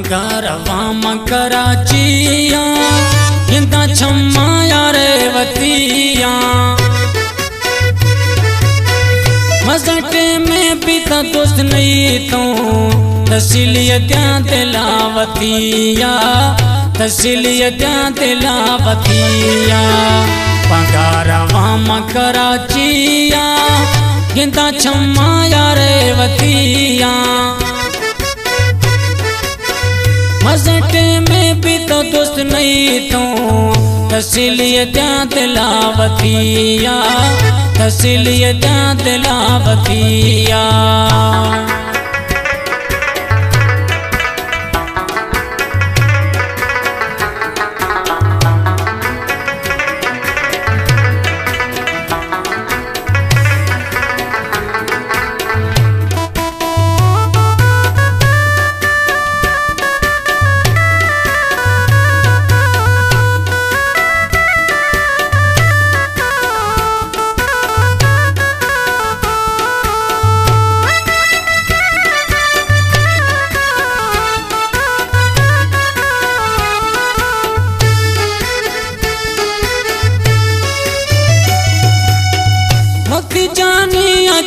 बंगारवा कराचिया इंदा छम्मा यारे वतिया मज़टे में पिता दोस्त नहीं तो तस्लीयत्या तिलावतिया तस्लीयत्या तिलावतिया बंगारवा कराचिया इंदा छम्मा यारे वतिया मज़टे में भी तो दोस्त नहीं तो तस्लीयत्या तिलावतिया तस्लीयत्या तिलावतिया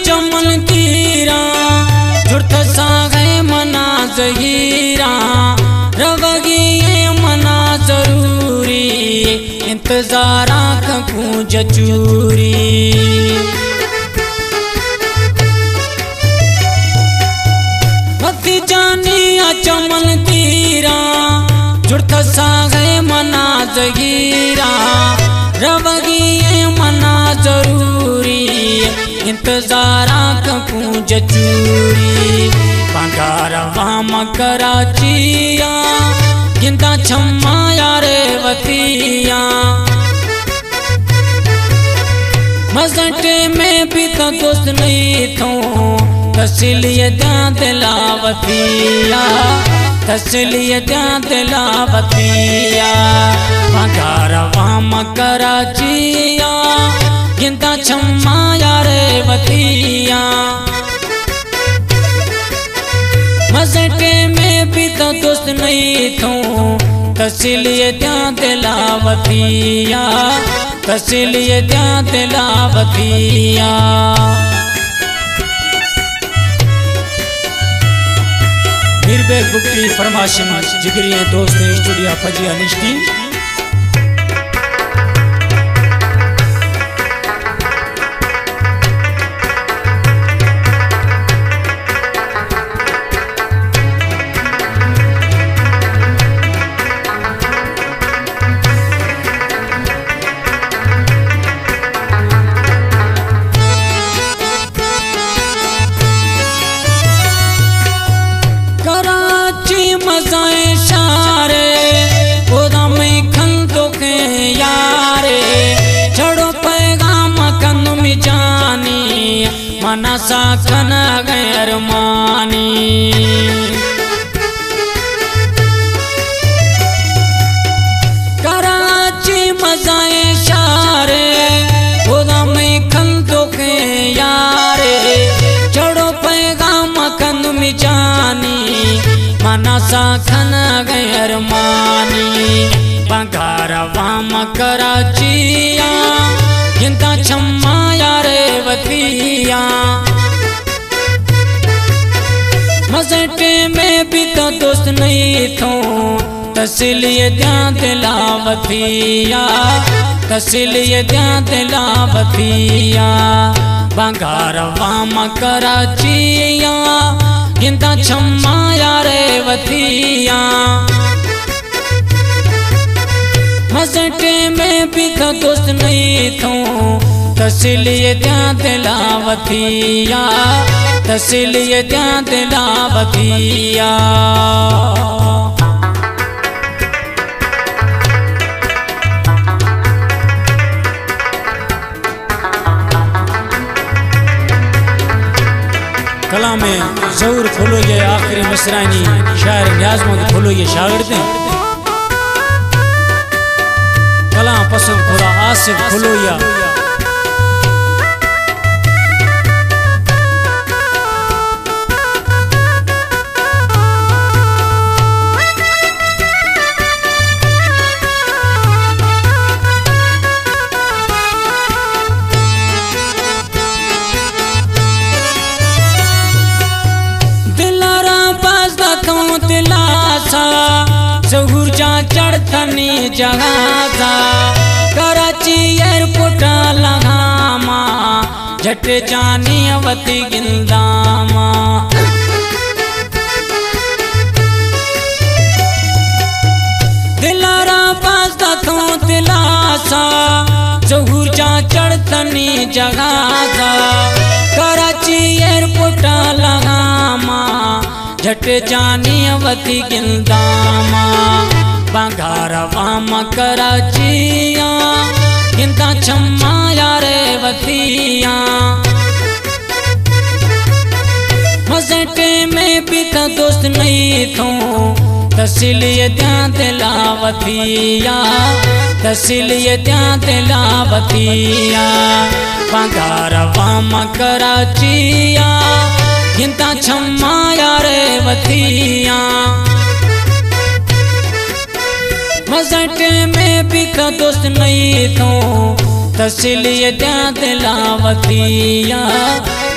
चमन तीरा जुर्त सागे मना जहीरा रवगी मना जरूरी इंतजारा कूं जचूरी भक्ति जानिया चमन तीरा जुर्त सागे मना जहीरा रवगी मना जरूरी इंतजारा कूं जचूरी बंगारवा कराचिया इंदा छम्मा यारे वतिया मज़टे में भी तो दोस्त नहीं तो तस्लीयत्या तिलावतिया तस्लीयत्या तिलावतिया बंगारवा कराचिया इंदा छम्मा यारे वतिया मज़टे में भी तो दोस्त नहीं तो तस्लीयत्या तिलावतिया तस्लीयत्या तिलावतिया मीरबेग बुक्की फरमाशिम जिगरिया दोस्त स्टूडियो फजिया निश्ती मज़ाए शारे खुदा में खंदो के यारे छड़ो पैगाम कंद में जानी मना सा खन गैर मानी कराची मज़ाए शारे खुदा में खंदो के यारे छड़ो पैगाम कंद में जानी मना सा खन गैर मानी बंगारवा कराचिया इंदा छम्मा यारे वतिया मज़टे में भी तो दोस्त नहीं तो तस्लीयत्या तिलावतिया तस्लीयत्या तिलावतिया बंगारवा कराचिया इंदा छम्मा यारे वतिया मज़टे में भी तो दोस्त नहीं तो तस्लीयत्या तिलावतिया तस्लीयत्या तिलावतिया कला में जरूर खोलो ये आखिरी मसरानी शायर न्याज़मंद खोलो ये शागिर्द कला पसंद खुदा आसिफ खोलो या सा जहूर जा चढ़तनी जगह सा कराची एयरपोर्ट लगामा झट जानी अवती गिंदामा दिलारा पास तो दिलासा जहूर जा चढ़तनी जगह सा कराची एयरपोर्ट लगामा झट जानी अवती गिंदामा बंगारवा कराचिया गिंदा छम्मा यारे वतिया मसटे में भी तो दोस्त नहीं थो तस्लिए त्या दिलावतिया तस्लिए त्या दिलावतिया बंगारवा कराचिया गिंदा छम्मा यारे वतिया मसट में भी तो दोस्त नहीं थो तस्लिए त्या दिलावतिया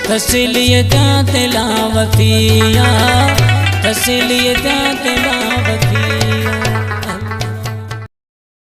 तस्लिए त्या दिलावतिया तस्लिए त्या दिलावतिया।